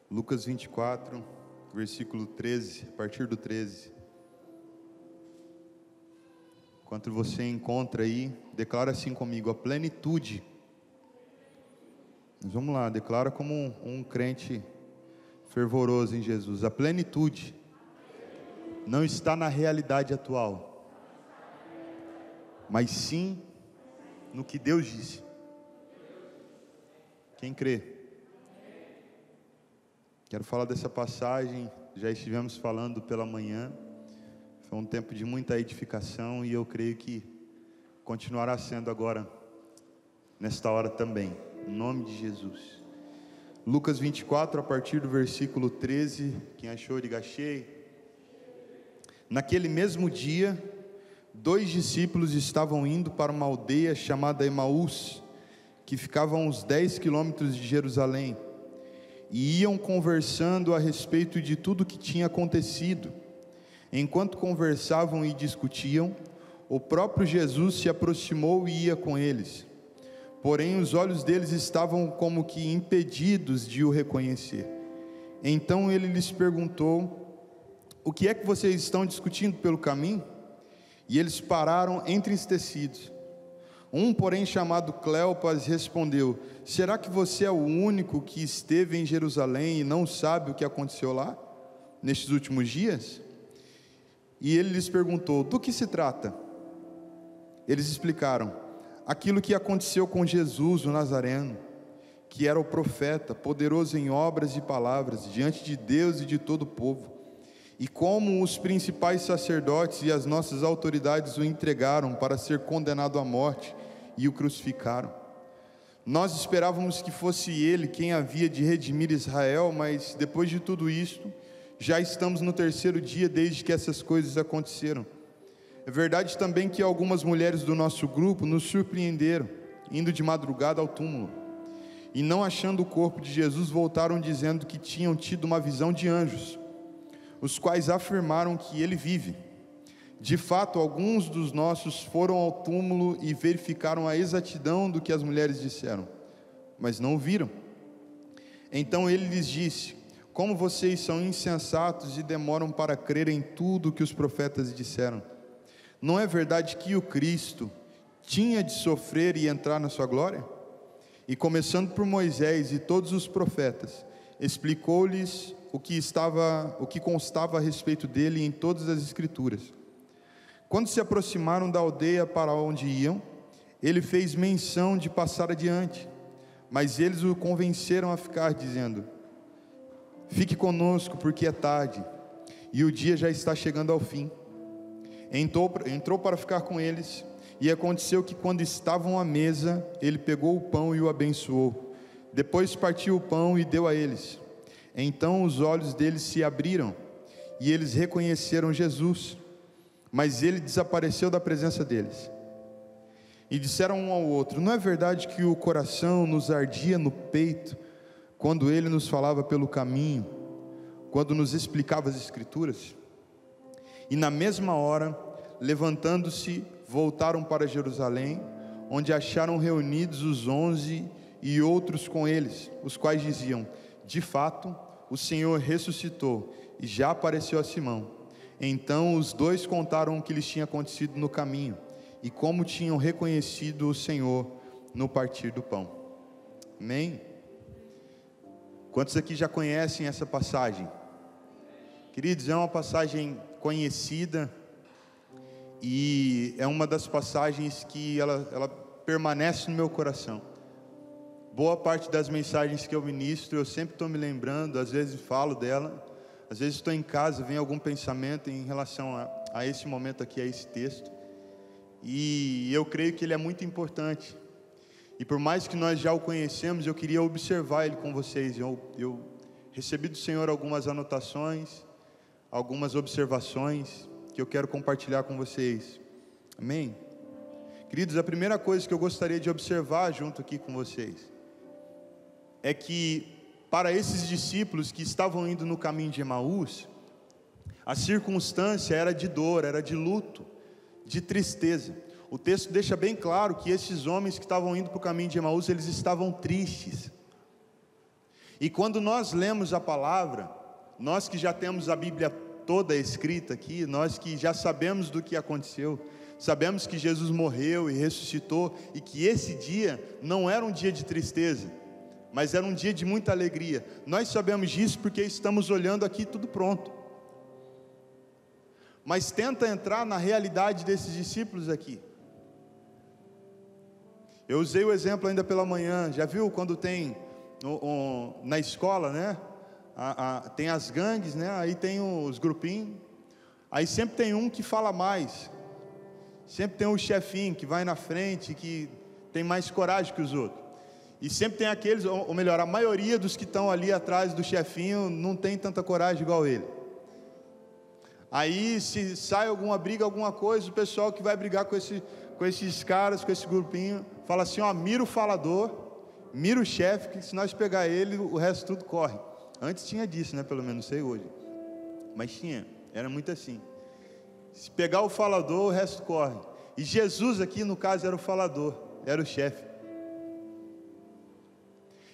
Lucas 24, versículo 13, a partir do 13. Enquanto você encontra aí, declara assim comigo: a plenitude. Mas vamos lá, declara como um crente fervoroso em Jesus. A plenitude não está na realidade atual, mas sim no que Deus disse. Quem crê? Quero falar dessa passagem. Já estivemos falando pela manhã. Foi um tempo de muita edificação e eu creio que continuará sendo agora, nesta hora também, em nome de Jesus. Lucas 24, a partir do versículo 13. Quem achou, diga achei. Naquele mesmo dia, 2 discípulos estavam indo para uma aldeia chamada Emaús, que ficava a uns 10 quilômetros de Jerusalém, e iam conversando a respeito de tudo o que tinha acontecido. Enquanto conversavam e discutiam, o próprio Jesus se aproximou e ia com eles. Porém, os olhos deles estavam como que impedidos de o reconhecer. Então ele lhes perguntou: o que é que vocês estão discutindo pelo caminho? E eles pararam entristecidos. Um, porém, chamado Cleopas, respondeu: será que você é o único que esteve em Jerusalém e não sabe o que aconteceu lá, nestes últimos dias? E ele lhes perguntou: do que se trata? Eles explicaram: aquilo que aconteceu com Jesus, o Nazareno, que era o profeta, poderoso em obras e palavras, diante de Deus e de todo o povo, e como os principais sacerdotes e as nossas autoridades o entregaram para ser condenado à morte e o crucificaram. Nós esperávamos que fosse ele quem havia de redimir Israel, mas depois de tudo isto, já estamos no 3º dia desde que essas coisas aconteceram. É verdade também que algumas mulheres do nosso grupo nos surpreenderam, indo de madrugada ao túmulo, e não achando o corpo de Jesus, voltaram dizendo que tinham tido uma visão de anjos, os quais afirmaram que ele vive. De fato, alguns dos nossos foram ao túmulo e verificaram a exatidão do que as mulheres disseram, mas não o viram. Então ele lhes disse: como vocês são insensatos e demoram para crer em tudo o que os profetas disseram. Não é verdade que o Cristo tinha de sofrer e entrar na sua glória? E começando por Moisés e todos os profetas, explicou-lhes o que constava a respeito dele em todas as escrituras. Quando se aproximaram da aldeia para onde iam, ele fez menção de passar adiante, mas eles o convenceram a ficar, dizendo: fique conosco, porque é tarde, e o dia já está chegando ao fim. Entrou para ficar com eles, e aconteceu que quando estavam à mesa, ele pegou o pão e o abençoou. Depois partiu o pão e deu a eles. Então os olhos deles se abriram, e eles reconheceram Jesus, mas ele desapareceu da presença deles. E disseram um ao outro: não é verdade que o coração nos ardia no peito, quando ele nos falava pelo caminho, quando nos explicava as escrituras? E na mesma hora, levantando-se, voltaram para Jerusalém, onde acharam reunidos os 11 e outros com eles, os quais diziam: de fato, o Senhor ressuscitou e já apareceu a Simão. Então os dois contaram o que lhes tinha acontecido no caminho e como tinham reconhecido o Senhor no partir do pão. Amém? Quantos aqui já conhecem essa passagem? Queridos, é uma passagem conhecida e é uma das passagens que ela permanece no meu coração. Boa parte das mensagens que eu ministro, eu sempre estou me lembrando, às vezes falo dela, às vezes estou em casa, vem algum pensamento em relação a esse momento aqui, a esse texto, e eu creio que ele é muito importante, e por mais que nós já o conhecemos, eu queria observar ele com vocês. Eu recebi do Senhor algumas anotações, algumas observações, que eu quero compartilhar com vocês. Amém? Queridos, a primeira coisa que eu gostaria de observar junto aqui com vocês, é que para esses discípulos que estavam indo no caminho de Emaús, a circunstância era de dor, era de luto, de tristeza. O texto deixa bem claro que esses homens que estavam indo para o caminho de Emaús, eles estavam tristes. E quando nós lemos a palavra, nós que já temos a Bíblia toda escrita aqui, nós que já sabemos do que aconteceu, sabemos que Jesus morreu e ressuscitou, e que esse dia não era um dia de tristeza, mas era um dia de muita alegria. Nós sabemos disso porque estamos olhando aqui tudo pronto. Mas tenta entrar na realidade desses discípulos aqui. Eu usei o exemplo ainda pela manhã. Já viu quando tem na escola, né? Tem as gangues, né? Aí tem os grupinhos. Aí sempre tem um que fala mais. Sempre tem um chefinho que vai na frente, que tem mais coragem que os outros. E sempre tem aqueles, ou melhor, a maioria dos que estão ali atrás do chefinho não tem tanta coragem igual ele. Aí se sai alguma briga, alguma coisa, o pessoal que vai brigar com esses caras, com esse grupinho, fala assim, ó, mira o falador, mira o chefe, que se nós pegar ele, o resto tudo corre. Antes tinha disso, né, pelo menos, não sei hoje. Mas tinha, era muito assim. Se pegar o falador, o resto corre. E Jesus aqui, no caso, era o falador, era o chefe.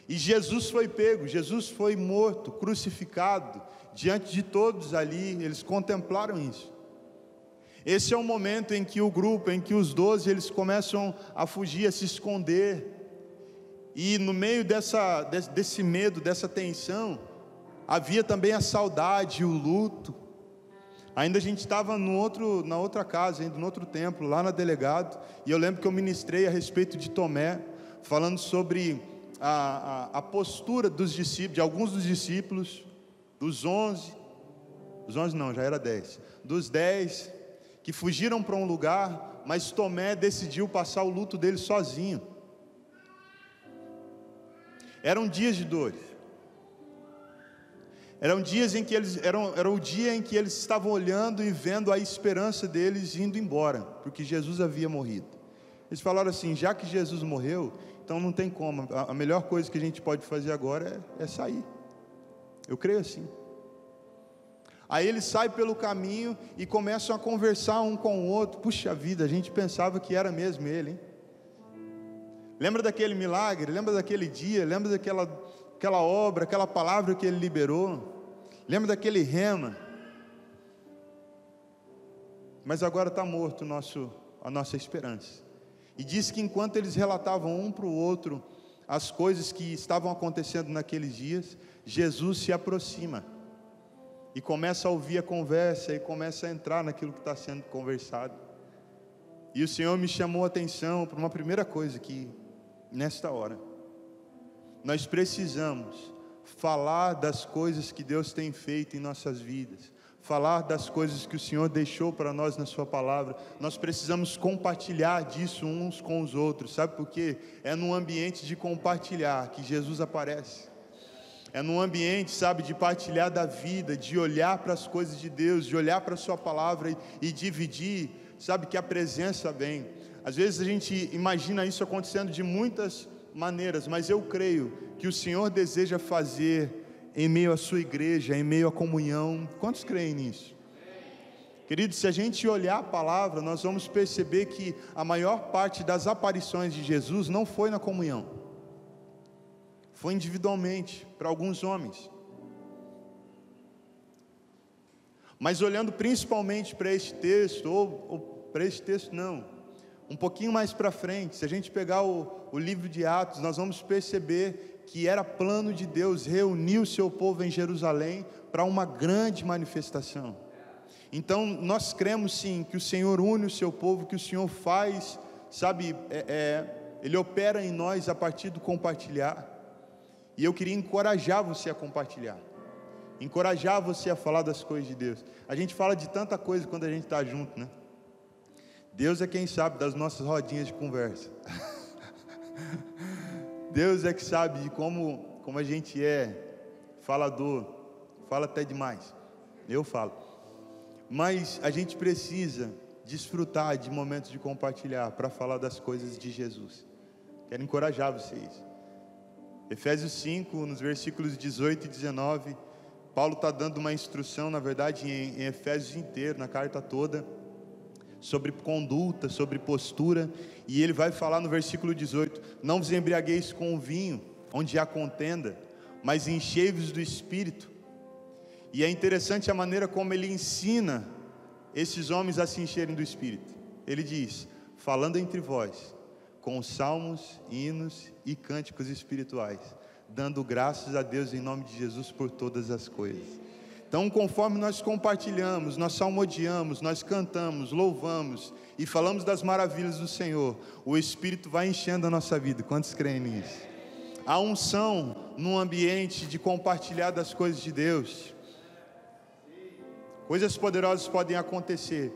E Jesus foi pego, Jesus foi morto, crucificado, diante de todos ali, eles contemplaram isso. Esse é o momento em que o grupo, em que os 12, eles começam a fugir, a se esconder. E no meio desse medo, dessa tensão, havia também a saudade, o luto. Ainda a gente estava na outra casa, ainda no outro templo, lá na Delegado, e eu lembro que eu ministrei a respeito de Tomé, falando sobre a postura dos discípulos, de alguns dos discípulos, dos 11 não, já era 10, dos 10, que fugiram para um lugar, mas Tomé decidiu passar o luto dele sozinho. Eram dias de dores. Eram dias em que era o dia em que eles estavam olhando e vendo a esperança deles indo embora, porque Jesus havia morrido. Eles falaram assim, já que Jesus morreu, então não tem como, a melhor coisa que a gente pode fazer agora é sair. Eu creio assim. Aí eles saem pelo caminho e começam a conversar um com o outro. Puxa vida, a gente pensava que era mesmo ele, hein? Lembra daquele milagre? Lembra daquele dia? Lembra daquela obra, aquela palavra que ele liberou? Lembra daquele rema? Mas agora está morto a nossa esperança. E diz que enquanto eles relatavam um para o outro as coisas que estavam acontecendo naqueles dias, Jesus se aproxima e começa a ouvir a conversa e começa a entrar naquilo que está sendo conversado. E o Senhor me chamou a atenção para uma primeira coisa que, nesta hora, nós precisamos falar das coisas que Deus tem feito em nossas vidas, falar das coisas que o Senhor deixou para nós na sua palavra. Nós precisamos compartilhar disso uns com os outros, sabe por quê? É num ambiente de compartilhar que Jesus aparece. É num ambiente, sabe, de partilhar da vida, de olhar para as coisas de Deus, de olhar para a sua palavra e dividir, sabe, que a presença vem. Às vezes a gente imagina isso acontecendo de muitas maneiras, mas eu creio que o Senhor deseja fazer em meio à sua igreja, em meio à comunhão. Quantos creem nisso? Queridos, se a gente olhar a palavra, nós vamos perceber que a maior parte das aparições de Jesus não foi na comunhão, foi individualmente, para alguns homens. Mas olhando principalmente para este texto, ou para este texto não, um pouquinho mais para frente, se a gente pegar o livro de Atos, nós vamos perceber que era plano de Deus reunir o seu povo em Jerusalém para uma grande manifestação. Então nós cremos sim que o Senhor une o seu povo, que o Senhor faz, sabe, Ele opera em nós a partir do compartilhar. E eu queria encorajar você a compartilhar, encorajar você a falar das coisas de Deus. A gente fala de tanta coisa quando a gente está junto, né? Deus é quem sabe das nossas rodinhas de conversa. Deus é que sabe de como a gente é falador, fala até demais, eu falo. Mas a gente precisa desfrutar de momentos de compartilhar para falar das coisas de Jesus. Quero encorajar vocês. Efésios 5, nos versículos 18 e 19, Paulo está dando uma instrução, na verdade, em Efésios inteiro, na carta toda, sobre conduta, sobre postura, e ele vai falar no versículo 18: não vos embriagueis com o vinho, onde há contenda, mas enchei-vos do Espírito. E é interessante a maneira como ele ensina esses homens a se encherem do Espírito. Ele diz: falando entre vós, com salmos, hinos e cânticos espirituais, dando graças a Deus em nome de Jesus por todas as coisas. Então, conforme nós compartilhamos, nós salmodiamos, nós cantamos, louvamos e falamos das maravilhas do Senhor, o Espírito vai enchendo a nossa vida. Quantos creem nisso? A unção num ambiente de compartilhar das coisas de Deus, coisas poderosas podem acontecer.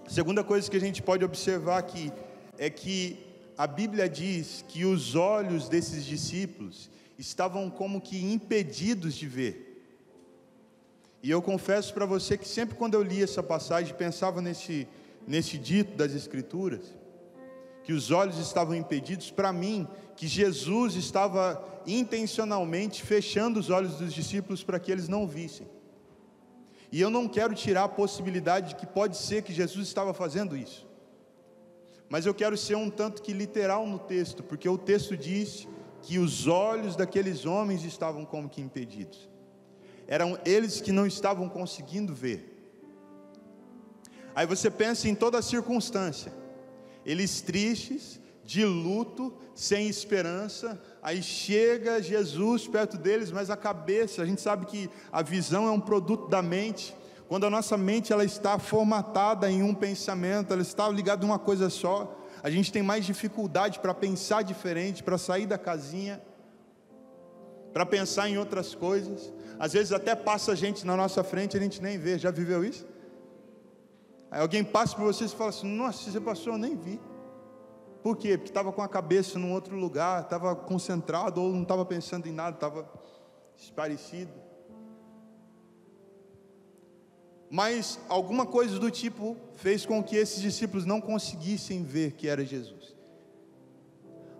A segunda coisa que a gente pode observar aqui é que a Bíblia diz que os olhos desses discípulos estavam como que impedidos de ver. E eu confesso para você que sempre quando eu li essa passagem, pensava nesse dito das Escrituras, que os olhos estavam impedidos, para mim, que Jesus estava intencionalmente fechando os olhos dos discípulos para que eles não vissem. E eu não quero tirar a possibilidade de que pode ser que Jesus estava fazendo isso, mas eu quero ser um tanto que literal no texto, porque o texto diz que os olhos daqueles homens estavam como que impedidos. Eram eles que não estavam conseguindo ver. Aí você pensa em toda a circunstância, eles tristes, de luto, sem esperança. Aí chega Jesus perto deles, mas a cabeça, a gente sabe que a visão é um produto da mente. Quando a nossa mente ela está formatada em um pensamento, ela está ligada a uma coisa só, a gente tem mais dificuldade para pensar diferente, para sair da casinha, para pensar em outras coisas. Às vezes até passa gente na nossa frente e a gente nem vê. Já viveu isso? Aí alguém passa por você e fala assim: nossa, você passou, eu nem vi. Por quê? Porque estava com a cabeça num outro lugar, estava concentrado, ou não estava pensando em nada, estava esparecido. Mas alguma coisa do tipo fez com que esses discípulos não conseguissem ver que era Jesus.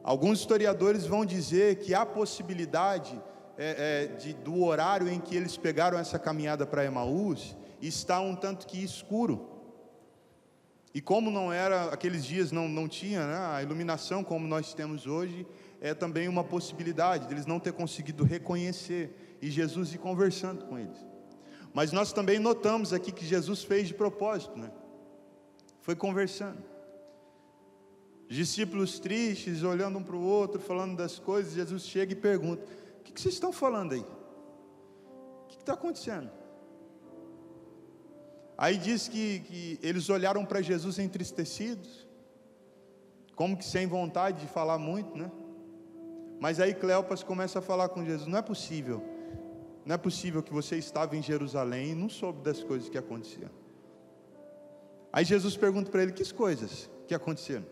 Alguns historiadores vão dizer que há possibilidade do horário em que eles pegaram essa caminhada para Emaús está um tanto que escuro. E como não era, aqueles dias não tinha, né, a iluminação como nós temos hoje, é também uma possibilidade deles não ter conseguido reconhecer e Jesus ir conversando com eles. Mas nós também notamos aqui que Jesus fez de propósito, né? Foi conversando. Os discípulos tristes, olhando um para o outro, falando das coisas, Jesus chega e pergunta: o que vocês estão falando aí? O que está acontecendo? Aí diz que eles olharam para Jesus entristecidos, como que sem vontade de falar muito, né? Mas aí Cleopas começa a falar com Jesus: não é possível que você estava em Jerusalém e não soube das coisas que aconteciam. Aí Jesus pergunta para ele: que coisas que aconteceram?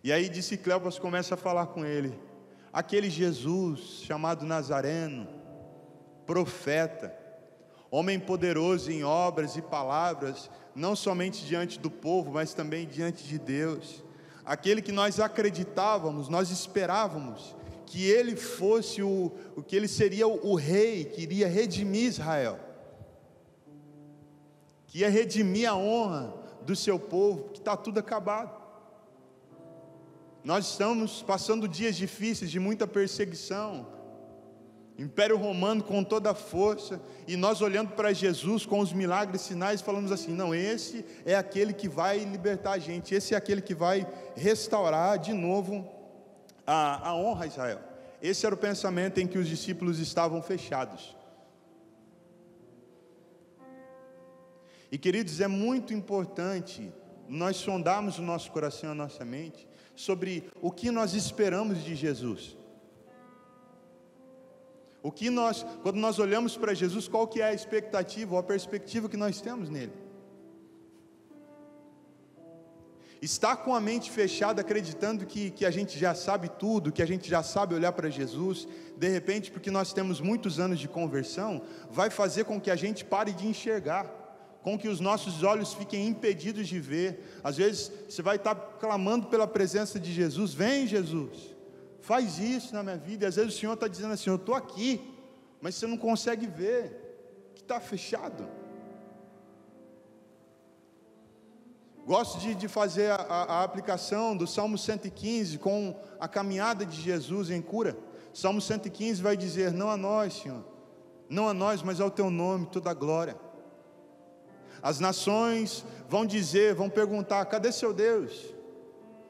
E aí disse que Cleopas começa a falar com ele: aquele Jesus chamado Nazareno, profeta, homem poderoso em obras e palavras, não somente diante do povo, mas também diante de Deus, aquele que nós acreditávamos, nós esperávamos que ele fosse que ele seria o rei, que iria redimir Israel, que ia redimir a honra do seu povo, que está tudo acabado. Nós estamos passando dias difíceis, de muita perseguição, Império Romano com toda a força, e nós olhando para Jesus com os milagres, sinais, falamos assim: não, esse é aquele que vai libertar a gente, esse é aquele que vai restaurar de novo a honra a Israel. Esse era o pensamento em que os discípulos estavam fechados. E queridos, é muito importante nós sondarmos o nosso coração, a nossa mente, sobre o que nós esperamos de Jesus. Quando nós olhamos para Jesus, qual que é a expectativa, ou a perspectiva que nós temos nele? Está com a mente fechada, acreditando que a gente já sabe tudo, que a gente já sabe olhar para Jesus, de repente, porque nós temos muitos anos de conversão, vai fazer com que a gente pare de enxergar, com que os nossos olhos fiquem impedidos de ver. Às vezes, você vai estar clamando pela presença de Jesus: vem Jesus, faz isso na minha vida, e às vezes o Senhor está dizendo assim: eu estou aqui, mas você não consegue ver, que está fechado. Gosto de fazer a aplicação do Salmo 115 com a caminhada de Jesus em cura. Salmo 115 vai dizer: não a nós, Senhor, não a nós, mas ao teu nome toda a glória. As nações vão dizer, vão perguntar: cadê seu Deus?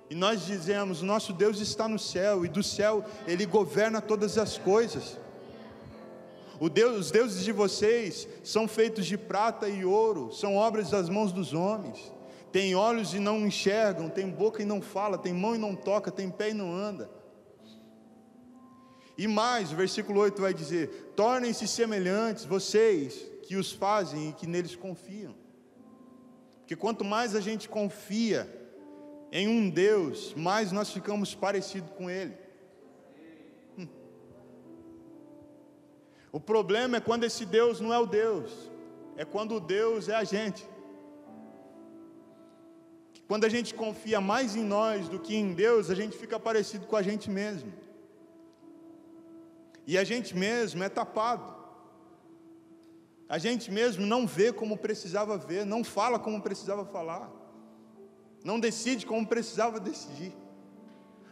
E nós dizemos: nosso Deus está no céu, e do céu Ele governa todas as coisas. Os deuses de vocês são feitos de prata e ouro, são obras das mãos dos homens. Tem olhos e não enxergam, tem boca e não fala, tem mão e não toca, tem pé e não anda. E mais, o versículo 8 vai dizer: tornem-se semelhantes, vocês que os fazem e que neles confiam. Porque quanto mais a gente confia em um Deus, mais nós ficamos parecidos com Ele. O problema é quando esse Deus não é o Deus, é quando o Deus é a gente. Quando a gente confia mais em nós do que em Deus, a gente fica parecido com a gente mesmo. E a gente mesmo é tapado. A gente mesmo não vê como precisava ver, não fala como precisava falar, não decide como precisava decidir.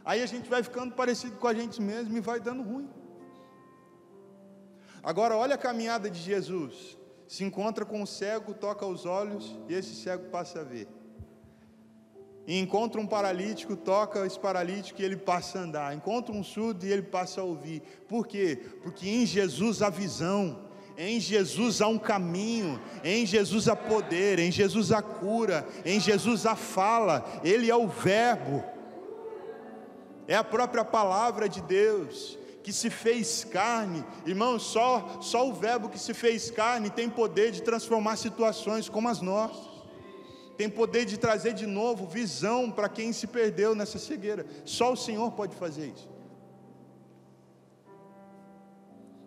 Aí a gente vai ficando parecido com a gente mesmo e vai dando ruim. Agora olha a caminhada de Jesus. Se encontra com um cego, toca os olhos e esse cego passa a ver. E encontra um paralítico, toca esse paralítico e ele passa a andar. Encontra um surdo e ele passa a ouvir. Por quê? Porque em Jesus há visão, em Jesus há um caminho, em Jesus há poder, em Jesus há cura, em Jesus há fala. Ele é o verbo, é a própria palavra de Deus que se fez carne. Irmãos, só o verbo que se fez carne tem poder de transformar situações como as nossas, tem poder de trazer de novo visão para quem se perdeu nessa cegueira. Só o Senhor pode fazer isso.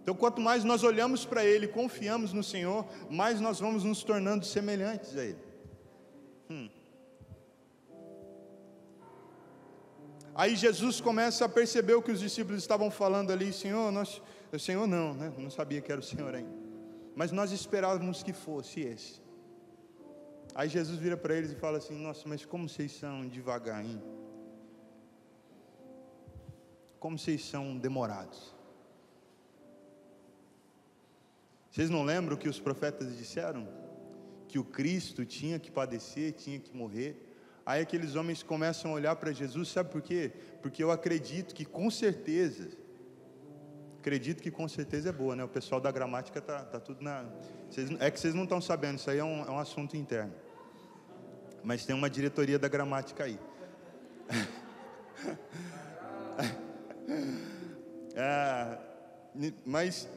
Então quanto mais nós olhamos para Ele, confiamos no Senhor, mais nós vamos nos tornando semelhantes a Ele. Aí Jesus começa a perceber o que os discípulos estavam falando ali: Senhor, o Senhor não, né? Não sabia que era o Senhor ainda, mas nós esperávamos que fosse esse. Aí Jesus vira para eles e fala assim: nossa, mas como vocês são devagarinho, como vocês são demorados. Vocês não lembram o que os profetas disseram? Que o Cristo tinha que padecer, tinha que morrer. Aí aqueles homens começam a olhar para Jesus, sabe por quê? Porque eu acredito que com certeza é boa, né? O pessoal da gramática está tudo na... É que vocês não estão sabendo, isso aí é um assunto interno. Mas tem uma diretoria da gramática aí. Mas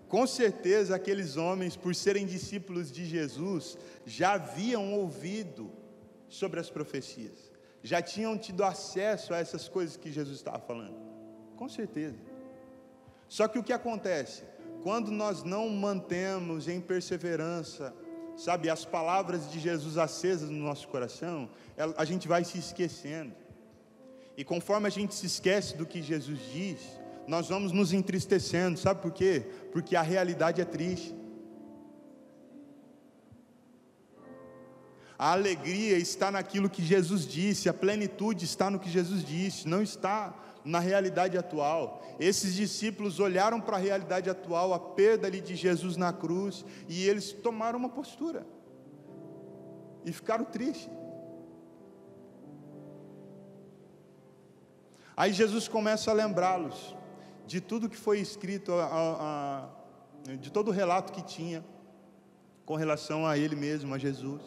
com certeza aqueles homens, por serem discípulos de Jesus, já haviam ouvido sobre as profecias, já tinham tido acesso a essas coisas que Jesus estava falando, com certeza. Só que o que acontece? Quando nós não mantemos em perseverança, sabe, as palavras de Jesus acesas no nosso coração, a gente vai se esquecendo, e conforme a gente se esquece do que Jesus diz, nós vamos nos entristecendo. Sabe por quê? Porque a realidade é triste. A alegria está naquilo que Jesus disse, a plenitude está no que Jesus disse, não está na realidade atual. Esses discípulos olharam para a realidade atual, a perda ali de Jesus na cruz, e eles tomaram uma postura e ficaram tristes. Aí Jesus começa a lembrá-los de tudo que foi escrito, de todo o relato que tinha com relação a Ele mesmo, a Jesus,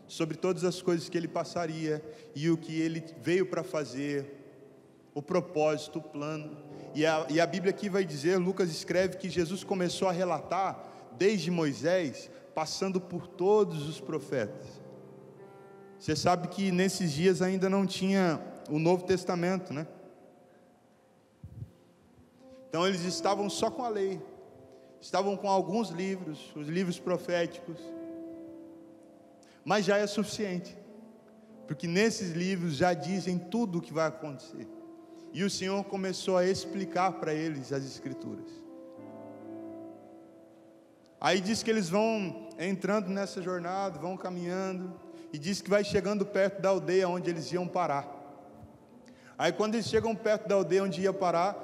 sobre todas as coisas que Ele passaria e o que Ele veio para fazer, o propósito, o plano. E a Bíblia aqui vai dizer, Lucas escreve que Jesus começou a relatar desde Moisés, passando por todos os profetas. Você sabe que nesses dias ainda não tinha o Novo Testamento, né? Então eles estavam só com a lei, estavam com alguns livros, os livros proféticos, mas já é suficiente, porque nesses livros já dizem tudo o que vai acontecer, e o Senhor começou a explicar para eles as Escrituras. Aí diz que eles vão entrando nessa jornada, vão caminhando, e diz que vai chegando perto da aldeia onde eles iam parar. Aí quando eles chegam perto da aldeia onde ia parar,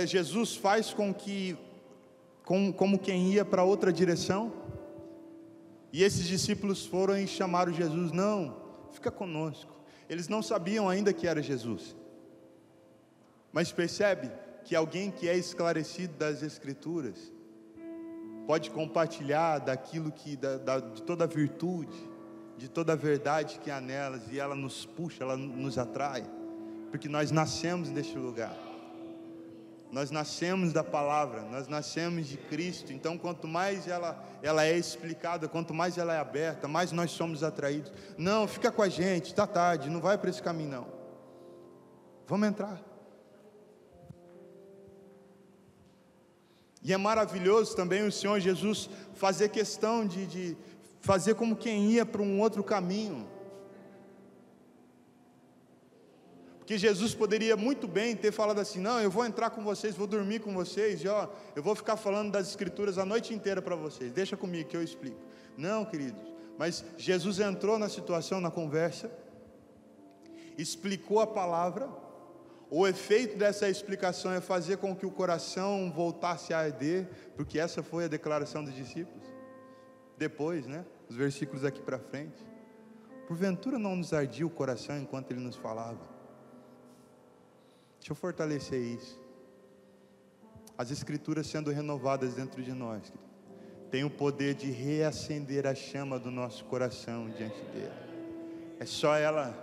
Jesus faz com que, como quem ia para outra direção, e esses discípulos foram e chamaram Jesus. Não, fica conosco. Eles não sabiam ainda que era Jesus, mas percebe que alguém que é esclarecido das Escrituras pode compartilhar daquilo de toda a virtude, de toda a verdade que há nelas, e ela nos puxa, ela nos atrai, porque nós nascemos neste lugar, nós nascemos da palavra, nós nascemos de Cristo. Então quanto mais ela é explicada, quanto mais ela é aberta, mais nós somos atraídos. Não, fica com a gente, está tarde, não vai para esse caminho não, vamos entrar. E é maravilhoso também o Senhor Jesus fazer questão de fazer como quem ia para um outro caminho, porque Jesus poderia muito bem ter falado assim: não, eu vou entrar com vocês, vou dormir com vocês, e eu vou ficar falando das Escrituras a noite inteira para vocês, deixa comigo que eu explico. Não, queridos, mas Jesus entrou na situação, na conversa, explicou a palavra. O efeito dessa explicação é fazer com que o coração voltasse a arder, porque essa foi a declaração dos discípulos. Depois, os versículos aqui para frente: porventura não nos ardia o coração enquanto Ele nos falava? Deixa eu fortalecer isso. As Escrituras sendo renovadas dentro de nós, tem o poder de reacender a chama do nosso coração diante dele. É só ela.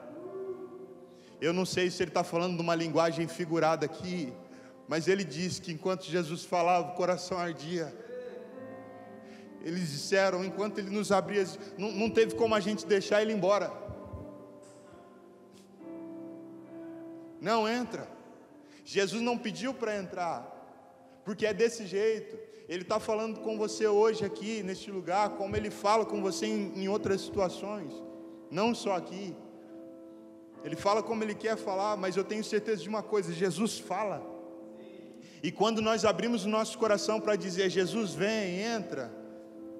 Eu não sei se ele está falando de uma linguagem figurada aqui, mas ele diz que enquanto Jesus falava, o coração ardia. Eles disseram, enquanto ele nos abria, não teve como a gente deixar ele embora. Não entra. Jesus não pediu para entrar, porque é desse jeito. Ele está falando com você hoje aqui, neste lugar, como Ele fala com você em outras situações, não só aqui. Ele fala como Ele quer falar, mas eu tenho certeza de uma coisa: Jesus fala. E quando nós abrimos o nosso coração para dizer: Jesus, vem, entra,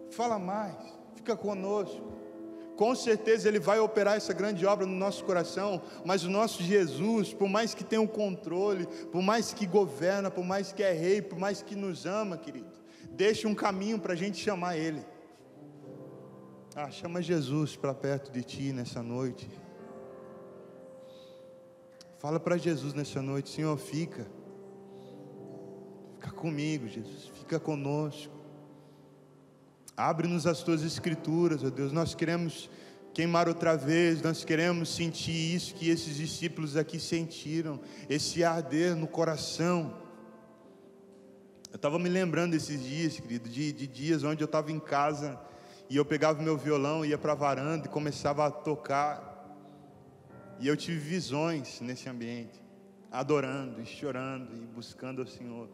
fala mais, fica conosco, com certeza Ele vai operar essa grande obra no nosso coração. Mas o nosso Jesus, por mais que tenha o controle, por mais que governa, por mais que é rei, por mais que nos ama, querido, deixa um caminho para a gente chamar Ele. Chama Jesus para perto de ti nessa noite. Fala para Jesus nessa noite: Senhor, fica comigo, Jesus, fica conosco. Abre-nos as tuas Escrituras, ó Deus. Nós queremos queimar outra vez, nós queremos sentir isso que esses discípulos aqui sentiram, esse arder no coração. Eu estava me lembrando esses dias, querido, de dias onde eu estava em casa e eu pegava o meu violão, ia para a varanda e começava a tocar. E eu tive visões nesse ambiente, adorando e chorando e buscando ao Senhor.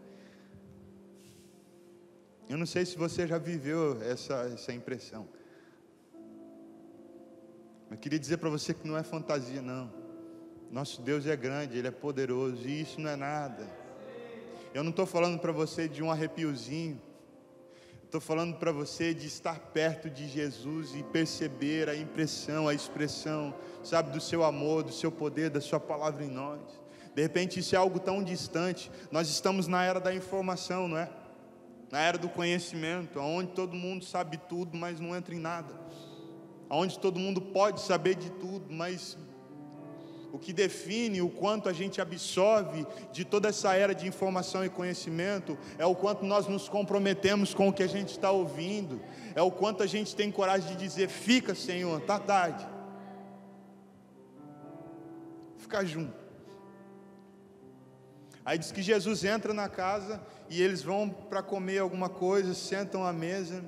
Eu não sei se você já viveu essa impressão. Eu queria dizer para você que não é fantasia, não. Nosso Deus é grande, Ele é poderoso, e isso não é nada. Eu não estou falando para você de um arrepiozinho. Estou falando para você de estar perto de Jesus e perceber a impressão, a expressão, sabe, do seu amor, do seu poder, da sua palavra em nós. De repente isso é algo tão distante. Nós estamos na era da informação, não é? Na era do conhecimento, onde todo mundo sabe tudo, mas não entra em nada. Onde todo mundo pode saber de tudo, mas o que define o quanto a gente absorve de toda essa era de informação e conhecimento é o quanto nós nos comprometemos com o que a gente está ouvindo, é o quanto a gente tem coragem de dizer: fica, Senhor, está tarde. Ficar junto. Aí diz que Jesus entra na casa e eles vão para comer alguma coisa, sentam à mesa.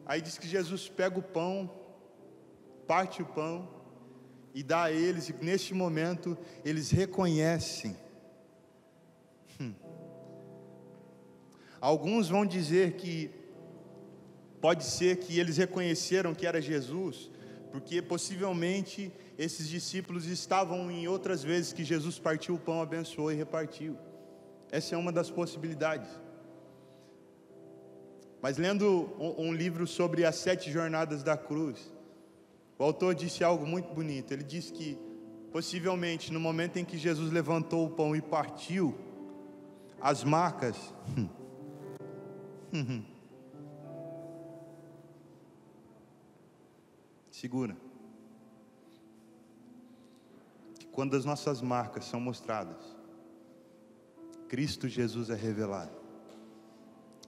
Aí diz que Jesus pega o pão, parte o pão e dá a eles, e neste momento eles reconhecem. Alguns vão dizer que pode ser que eles reconheceram que era Jesus, porque possivelmente esses discípulos estavam em outras vezes que Jesus partiu o pão, abençoou e repartiu. Essa é uma das possibilidades. Mas lendo um livro sobre as 7 jornadas da cruz, o autor disse algo muito bonito. Ele disse que Possivelmente, no momento em que Jesus levantou o pão e partiu, as marcas segura. Que quando as nossas marcas são mostradas, Cristo Jesus é revelado.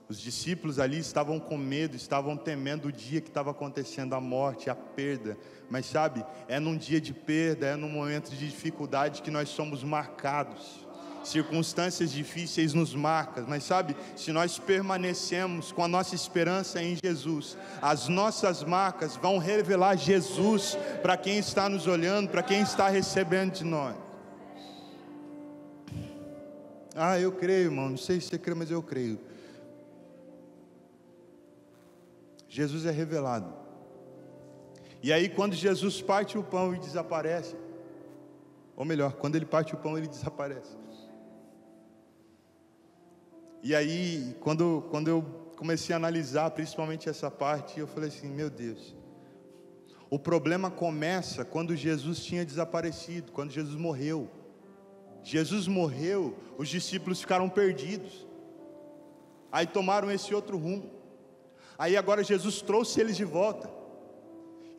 Os discípulos ali estavam com medo, estavam temendo o dia que estava acontecendo, a morte, a perda. Mas sabe, é num dia de perda, é num momento de dificuldade que nós somos marcados. Circunstâncias difíceis nos marcam, mas sabe, se nós permanecemos com a nossa esperança em Jesus, as nossas marcas vão revelar Jesus para quem está nos olhando, para quem está recebendo de nós. Eu creio, irmão, não sei se você crê, mas eu creio. Jesus é revelado. E aí quando Jesus parte o pão e desaparece, ou melhor, quando ele parte o pão ele desaparece. E aí quando eu comecei a analisar principalmente essa parte, eu falei assim, meu Deus, o problema começa quando Jesus tinha desaparecido, quando Jesus morreu. Jesus morreu, os discípulos ficaram perdidos, aí tomaram esse outro rumo. Aí agora Jesus trouxe eles de volta,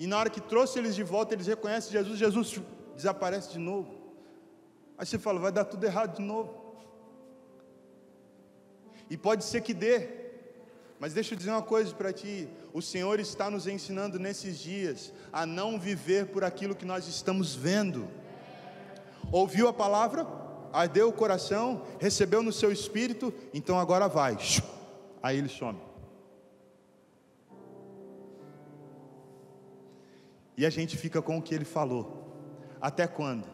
e na hora que trouxe eles de volta, eles reconhecem Jesus, Jesus desaparece de novo. Aí você fala, vai dar tudo errado de novo. E pode ser que dê, mas deixa eu dizer uma coisa para ti, o Senhor está nos ensinando nesses dias, a não viver por aquilo que nós estamos vendo. Ouviu a palavra, ardeu o coração, recebeu no seu espírito, então agora vai, aí ele some. E a gente fica com o que ele falou. Até quando?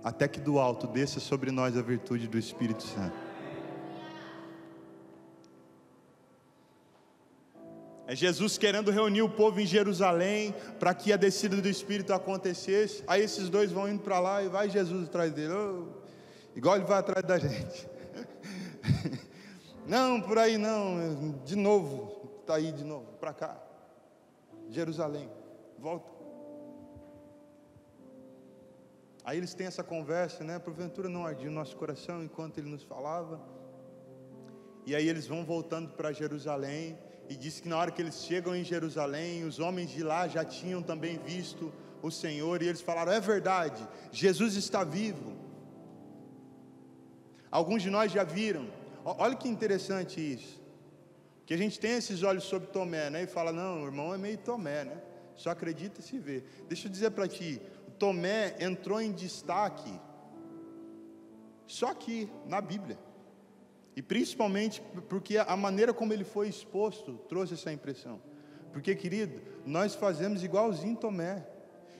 Até que do alto desça sobre nós a virtude do Espírito Santo. É Jesus querendo reunir o povo em Jerusalém para que a descida do Espírito acontecesse. Aí esses dois vão indo para lá e vai Jesus atrás dele. Igual ele vai atrás da gente. Não, por aí não. De novo, está aí de novo, para cá. Jerusalém. Volta. Aí eles têm essa conversa, né? Porventura não ardia o nosso coração enquanto ele nos falava. E aí eles vão voltando para Jerusalém. E diz que na hora que eles chegam em Jerusalém, os homens de lá já tinham também visto o Senhor. E eles falaram, é verdade, Jesus está vivo. Alguns de nós já viram. Olha que interessante isso. Que a gente tem esses olhos sobre Tomé, né? E fala, não, o irmão é meio Tomé, né? Só acredita se vê. Deixa eu dizer para ti, o Tomé entrou em destaque só aqui, na Bíblia. E principalmente porque a maneira como ele foi exposto trouxe essa impressão. Porque, querido, nós fazemos igualzinho Tomé.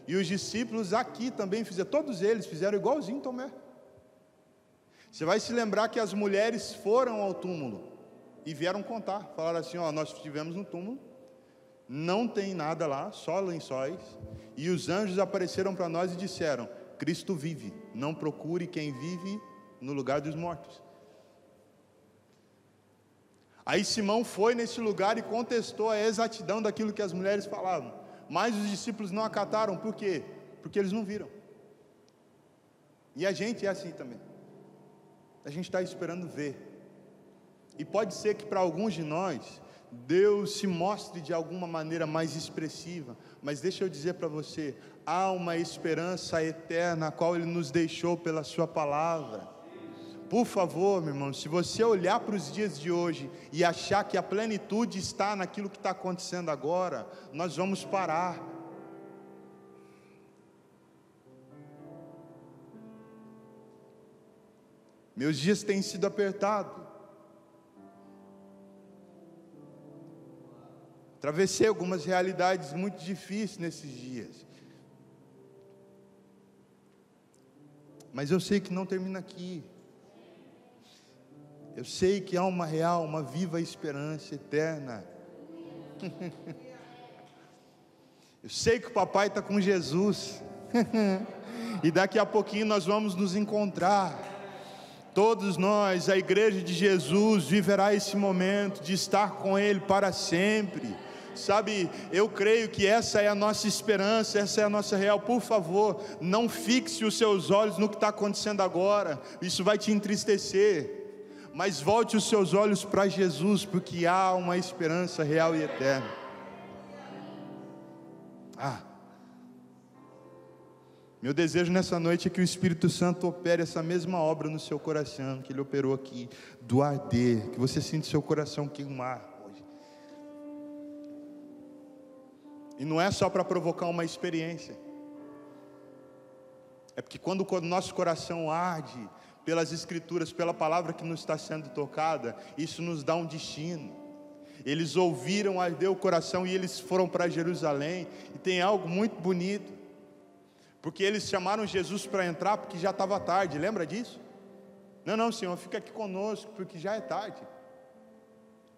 E os discípulos aqui também fizeram, todos eles fizeram igualzinho Tomé. Você vai se lembrar que as mulheres foram ao túmulo e vieram contar. Falaram assim, nós estivemos no túmulo, não tem nada lá, só lençóis, e os anjos apareceram para nós e disseram, Cristo vive, não procure quem vive no lugar dos mortos. Aí Simão foi nesse lugar e contestou a exatidão daquilo que as mulheres falavam, mas os discípulos não acataram. Por quê? Porque eles não viram. E a gente é assim também, a gente está esperando ver, e pode ser que para alguns de nós Deus se mostre de alguma maneira mais expressiva, mas deixa eu dizer para você, há uma esperança eterna, a qual Ele nos deixou pela sua palavra. Por favor, meu irmão, se você olhar para os dias de hoje e achar que a plenitude está naquilo que está acontecendo agora, nós vamos parar. Meus dias têm sido apertados. Atravessei algumas realidades muito difíceis nesses dias. Mas eu sei que não termina aqui. Eu sei que há uma real, uma viva esperança eterna. Eu sei que o papai está com Jesus. E daqui a pouquinho nós vamos nos encontrar. Todos nós, a igreja de Jesus, viverá esse momento de estar com Ele para sempre. Sabe, eu creio que essa é a nossa esperança, essa é a nossa real. Por favor, não fixe os seus olhos no que está acontecendo agora, isso vai te entristecer, mas volte os seus olhos para Jesus, porque há uma esperança real e eterna. Meu desejo nessa noite é que o Espírito Santo opere essa mesma obra no seu coração, que Ele operou aqui, do arder, que você sinta seu coração queimar hoje. E não é só para provocar uma experiência, é porque quando o nosso coração arde pelas Escrituras, pela palavra que nos está sendo tocada, isso nos dá um destino. Eles ouviram, ardeu o coração e eles foram para Jerusalém, e tem algo muito bonito, porque eles chamaram Jesus para entrar porque já estava tarde, lembra disso? Não, Senhor, fica aqui conosco, porque já é tarde.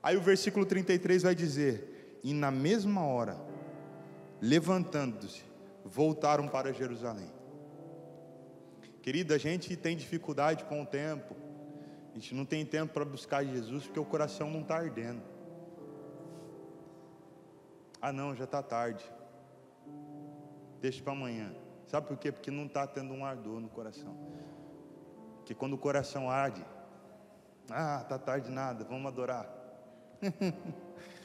Aí o versículo 33 vai dizer: e na mesma hora, levantando-se, voltaram para Jerusalém. Querida, a gente tem dificuldade com o tempo, a gente não tem tempo para buscar Jesus, porque o coração não está ardendo. Não, já está tarde, deixa para amanhã. Sabe por quê? Porque não está tendo um ardor no coração. Porque quando o coração arde, está tarde nada, vamos adorar.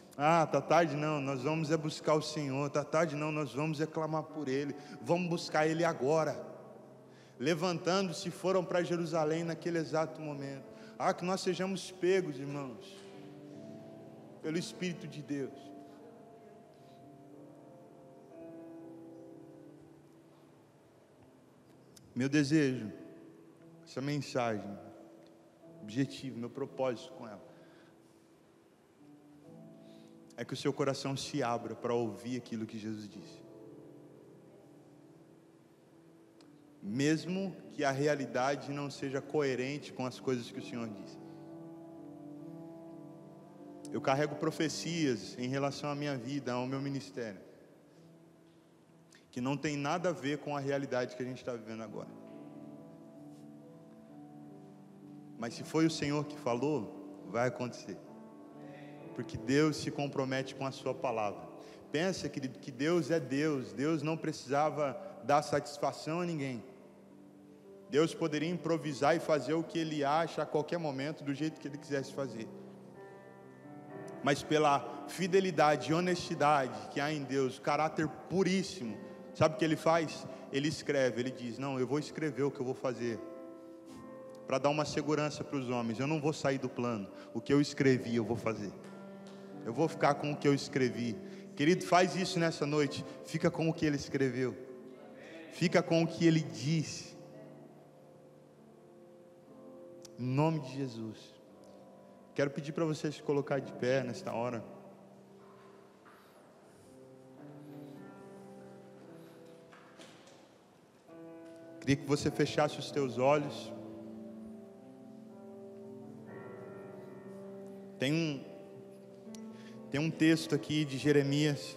Está tarde não, nós vamos buscar o Senhor. Está tarde não, nós vamos clamar por Ele. Vamos buscar Ele agora. Levantando-se, foram para Jerusalém naquele exato momento. Que nós sejamos pegos, irmãos, pelo Espírito de Deus. Meu desejo, essa mensagem, objetivo, meu propósito com ela, é que o seu coração se abra para ouvir aquilo que Jesus disse. Mesmo que a realidade não seja coerente com as coisas que o Senhor disse. Eu carrego profecias em relação à minha vida, ao meu ministério, que não tem nada a ver com a realidade que a gente está vivendo agora. Mas se foi o Senhor que falou, vai acontecer, porque Deus se compromete com a sua palavra. Pensa, querido, que Deus é Deus. Deus não precisava dar satisfação a ninguém. Deus poderia improvisar e fazer o que Ele acha a qualquer momento, do jeito que Ele quisesse fazer. Mas pela fidelidade e honestidade que há em Deus, o caráter puríssimo, sabe o que Ele faz? Ele escreve, Ele diz: não, eu vou escrever o que eu vou fazer, para dar uma segurança para os homens. Eu não vou sair do plano. O que eu escrevi eu vou fazer. Eu vou ficar com o que eu escrevi. Querido, faz isso nessa noite. Fica com o que Ele escreveu. Fica com o que Ele disse. Em nome de Jesus. Quero pedir para você se colocar de pé nesta hora. Queria que você fechasse os teus olhos. Tem um texto aqui de Jeremias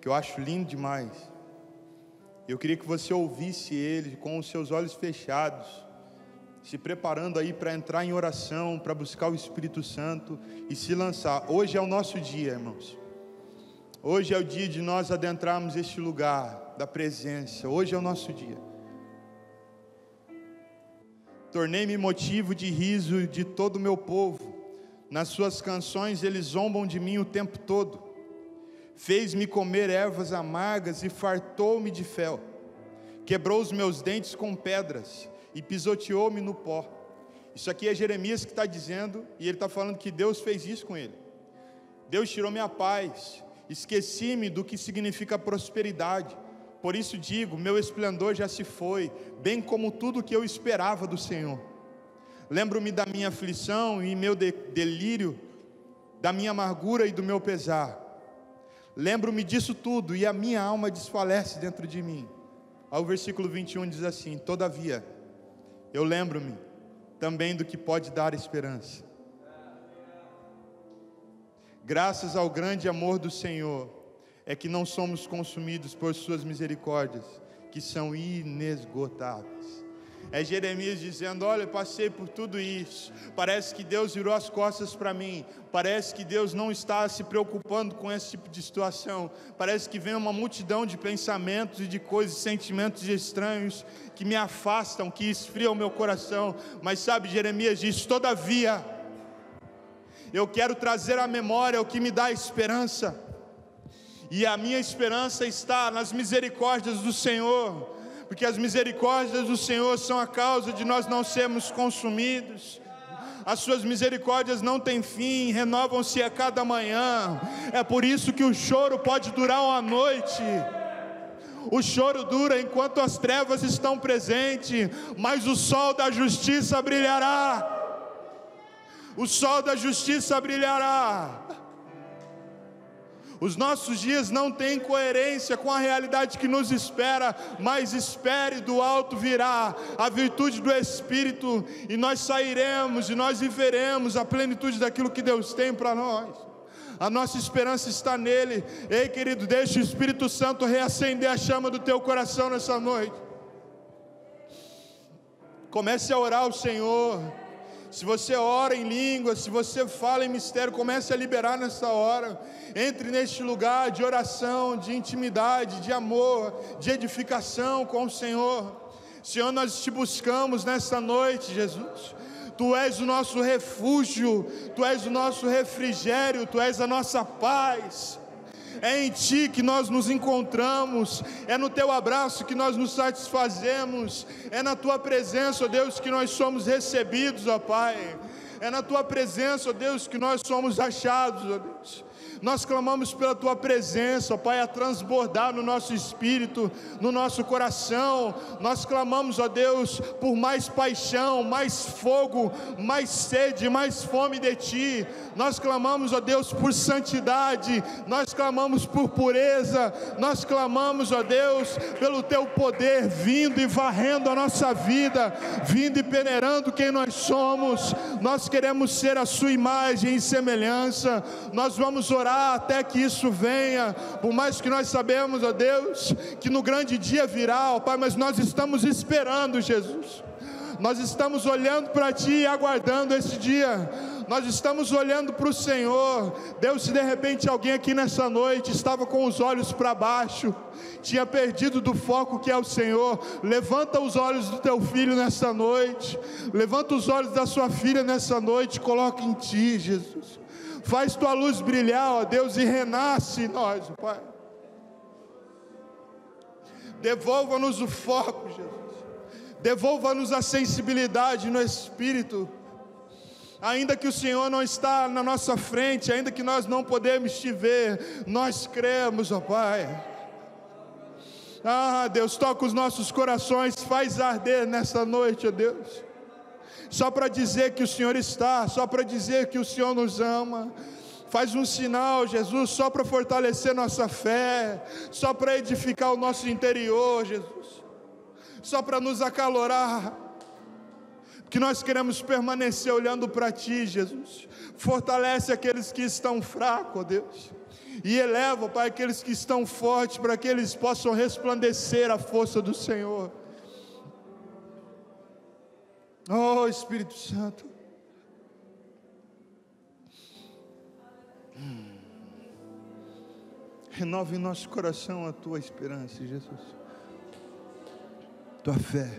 que eu acho lindo demais. Eu queria que você ouvisse ele com os seus olhos fechados, se preparando aí para entrar em oração, para buscar o Espírito Santo e se lançar. Hoje é o nosso dia, irmãos. Hoje é o dia de nós adentrarmos este lugar da presença. Hoje é o nosso dia. Tornei-me motivo de riso de todo o meu povo. Nas suas canções eles zombam de mim o tempo todo. Fez-me comer ervas amargas e fartou-me de fel. Quebrou os meus dentes com pedras e pisoteou-me no pó. Isso aqui é Jeremias que está dizendo, e ele está falando que Deus fez isso com ele. Deus tirou minha paz, esqueci-me do que significa prosperidade. Por isso digo, meu esplendor já se foi, bem como tudo o que eu esperava do Senhor. Lembro-me da minha aflição e meu delírio, da minha amargura e do meu pesar. Lembro-me disso tudo e a minha alma desfalece dentro de mim. Aí o versículo 21 diz assim: todavia, eu lembro-me também do que pode dar esperança. Graças ao grande amor do Senhor, é que não somos consumidos por suas misericórdias, que são inesgotáveis. É Jeremias dizendo: olha, eu passei por tudo isso, parece que Deus virou as costas para mim, parece que Deus não está se preocupando com esse tipo de situação, parece que vem uma multidão de pensamentos e de coisas, sentimentos estranhos que me afastam, que esfriam o meu coração. Mas sabe, Jeremias diz: todavia, eu quero trazer à memória o que me dá esperança, e a minha esperança está nas misericórdias do Senhor, porque as misericórdias do Senhor são a causa de nós não sermos consumidos. As suas misericórdias não têm fim, renovam-se a cada manhã. É por isso que o choro pode durar uma noite. O choro dura enquanto as trevas estão presentes, mas o sol da justiça brilhará. O sol da justiça brilhará. Os nossos dias não têm coerência com a realidade que nos espera, mas espere, do alto virá a virtude do Espírito, e nós sairemos e nós viveremos a plenitude daquilo que Deus tem para nós. A nossa esperança está nele. Ei, querido, deixa o Espírito Santo reacender a chama do teu coração nessa noite. Comece a orar ao Senhor. Se você ora em línguas, se você fala em mistério, comece a liberar nessa hora. Entre neste lugar de oração, de intimidade, de amor, de edificação com o Senhor. Senhor, nós te buscamos nessa noite, Jesus. Tu és o nosso refúgio, Tu és o nosso refrigério, Tu és a nossa paz. É em Ti que nós nos encontramos, é no Teu abraço que nós nos satisfazemos, é na Tua presença, ó Deus, que nós somos recebidos, ó Pai. É na Tua presença, ó Deus, que nós somos achados, ó Deus. Nós clamamos pela Tua presença, ó Pai, a transbordar no nosso espírito, no nosso coração. Nós clamamos, ó Deus, por mais paixão, mais fogo, mais sede, mais fome de Ti. Nós clamamos, ó Deus, por santidade. Nós clamamos por pureza. Nós clamamos, ó Deus, pelo Teu poder vindo e varrendo a nossa vida, vindo e peneirando quem nós somos. Nós queremos ser a Sua imagem e semelhança. Nós vamos orar até que isso venha, por mais que nós sabemos, ó Deus, que no grande dia virá, ó Pai, mas nós estamos esperando, Jesus. Nós estamos olhando para Ti e aguardando esse dia. Nós estamos olhando para o Senhor. Deus, se de repente alguém aqui nessa noite estava com os olhos para baixo, tinha perdido do foco que é o Senhor, levanta os olhos do teu filho nessa noite, levanta os olhos da sua filha nessa noite, coloca em Ti, Jesus. Faz Tua luz brilhar, ó Deus, e renasce em nós, ó Pai. Devolva-nos o foco, Jesus. Devolva-nos a sensibilidade no Espírito. Ainda que o Senhor não está na nossa frente, ainda que nós não podemos Te ver, nós cremos, ó Pai. Ah, Deus, toca os nossos corações, faz arder nessa noite, ó Deus. Só para dizer que o Senhor está, só para dizer que o Senhor nos ama. Faz um sinal, Jesus, só para fortalecer nossa fé, só para edificar o nosso interior, Jesus, só para nos acalorar, porque nós queremos permanecer olhando para Ti, Jesus. Fortalece aqueles que estão fracos, ó Deus, e eleva, Pai, aqueles que estão fortes, para que eles possam resplandecer a força do Senhor. Oh, Espírito Santo, renova em nosso coração a Tua esperança, Jesus, Tua fé.